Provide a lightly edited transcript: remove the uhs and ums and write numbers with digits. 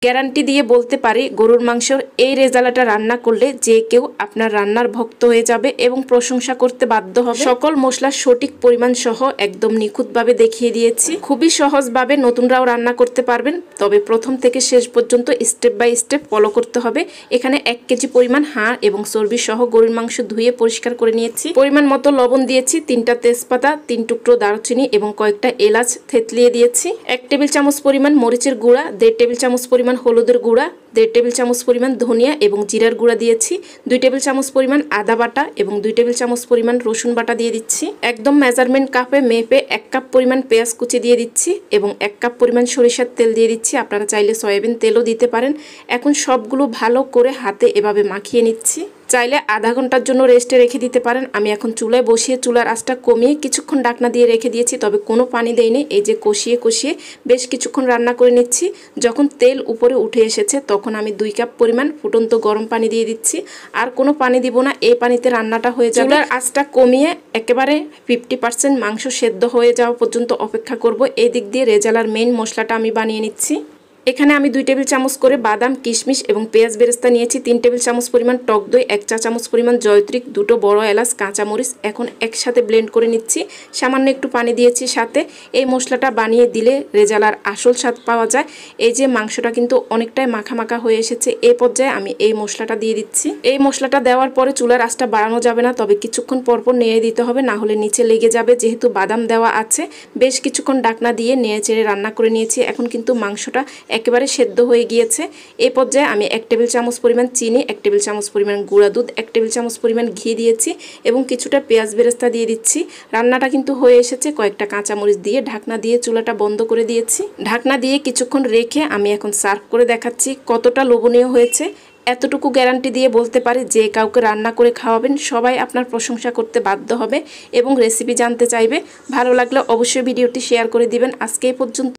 Guarantee দিয়ে বলতে পারি গরুর মাংসের এই রেজালাটা রান্না করলে যে কেউ আপনার রান্নার ভক্ত হয়ে যাবে এবং প্রশংসা করতে বাধ্য হবে। সকল মশলার সঠিক পরিমাণ সহ একদম নিখুঁতভাবে দেখিয়ে দিয়েছি। খুবই সহজভাবে নতুনরাও রান্না করতে পারবেন, তবে প্রথম থেকে শেষ পর্যন্ত স্টেপ বাই স্টেপ ফলো করতে হবে। এখানে 1 কেজি পরিমাণ হাড় এবং চর্বি সহ গরুর মাংস ধুয়ে পরিষ্কার করে নিয়েছি। পরিমাণ মতো লবণ দিয়েছি, 3টা তেজপাতা, 3 টুকরো দারুচিনি এবং কয়েকটা এলাচ থেতলিয়ে দিয়েছি। 1 টেবিল চামচ পরিমাণ মরিচের গুঁড়া, 1.5 টেবিল চামচ পরিমাণ হলুদের গুঁড়া, 1.5 টেবিল চামচ পরিমাণ ধনিয়া এবং জিরার গুঁড়া দিয়েছি। 2 টেবিল চামচ পরিমাণ আদা বাটা এবং 2 টেবিল চামচ পরিমাণ রসুন বাটা দিয়ে দিচ্ছি। একদম মেজারমেন্ট কাপে মেপে 1 কাপ পরিমাণ পেঁয়াজ কুচি দিয়ে দিচ্ছি এবং 1 কাপ পরিমাণ সরিষার তেল দিয়ে দিচ্ছি। আপনারা চাইলে সয়াবিন তেলও দিতে পারেন। এখন সবগুলো ভালো করে হাতে এভাবে মাখিয়ে নিচ্ছি। চাইলে আধা ঘন্টার জন্য রেস্টে রেখে দিতে পারেন। আমি এখন চুলায় বসিয়ে চুলার আঁচটা কমিয়ে কিছুক্ষণ ঢাকনা দিয়ে রেখে দিয়েছি, তবে কোনো পানি দেইনি। এই যে কষিয়ে কষিয়ে বেশ কিছুক্ষণ রান্না করে নিচ্ছি। যখন তেল উপরে উঠে এসেছে তখন আমি 2 কাপ পরিমাণ ফুটন্ত গরম পানি দিয়ে দিচ্ছি। আর কোনো পানি দিব না, এই পানিতে রান্নাটা হয়ে যাবে। চুলার আঁচটা কমিয়ে একেবারে 50% মাংস সেদ্ধ হয়ে যাওয়া পর্যন্ত অপেক্ষা করব। এই দিক দিয়ে রেজালার মেইন মশলাটা আমি বানিয়ে নিচ্ছি। এখানে আমি 2 টেবিল চামচ করে বাদাম, কিশমিশ এবং পেঁয়াজ বেরেস্তা নিয়েছি। 3 টেবিল চামচ পরিমাণ টক দই, 1 চা চামচ পরিমাণ জয়ত্রী, 2টো বড় এলাচ, কাঁচামরিচ এখন একসাথে ব্লেন্ড করে নিচ্ছি। সামান্য একটু পানি দিয়েছি সাথে। এই মশলাটা বানিয়ে দিলে রেজালার আসল স্বাদ পাওয়া যায়। এই যে মাংসটা কিন্তু অনেকটাই মাখা মাখা হয়ে এসেছে, এই পর্যায়ে আমি এই মশলাটা দিয়ে দিচ্ছি। এই মশলাটা দেওয়ার পরে চুলার আঁচটা বাড়ানো যাবে না, তবে কিছুক্ষণ পরপর নেড়ে দিতে হবে, না হলে নিচে লেগে যাবে। যেহেতু বাদাম দেওয়া আছে, বেশ কিছুক্ষণ ঢাকনা দিয়ে নেড়ে চেড়ে রান্না করে নিয়েছি। এখন কিন্তু মাংসটা একেবারে সেদ্ধ হয়ে গিয়েছে। এই পর্যায়ে আমি 1 টেবিল চামচ পরিমাণ চিনি, 1 টেবিল চামচ পরিমাণ গুঁড়া দুধ, 1 টেবিল চামচ পরিমাণ ঘি দিয়েছি এবং কিছুটা পেঁয়াজ বেরেস্তা দিয়ে দিচ্ছি। রান্নাটা কিন্তু হয়ে এসেছে। কয়েকটা কাঁচামরিচ দিয়ে ঢাকনা দিয়ে চুলাটা বন্ধ করে দিয়েছি। ঢাকনা দিয়ে কিছুক্ষণ রেখে আমি এখন সার্ভ করে দেখাচ্ছি কতটা লোভনীয় হয়েছে। এতটুকু গ্যারান্টি দিয়ে বলতে পারি যে কাউকে রান্না করে খাওয়াবেন সবাই আপনার প্রশংসা করতে বাধ্য হবে এবং রেসিপি জানতে চাইবে। ভালো লাগলে অবশ্যই ভিডিওটি শেয়ার করে দিবেন। আজকে এই পর্যন্ত।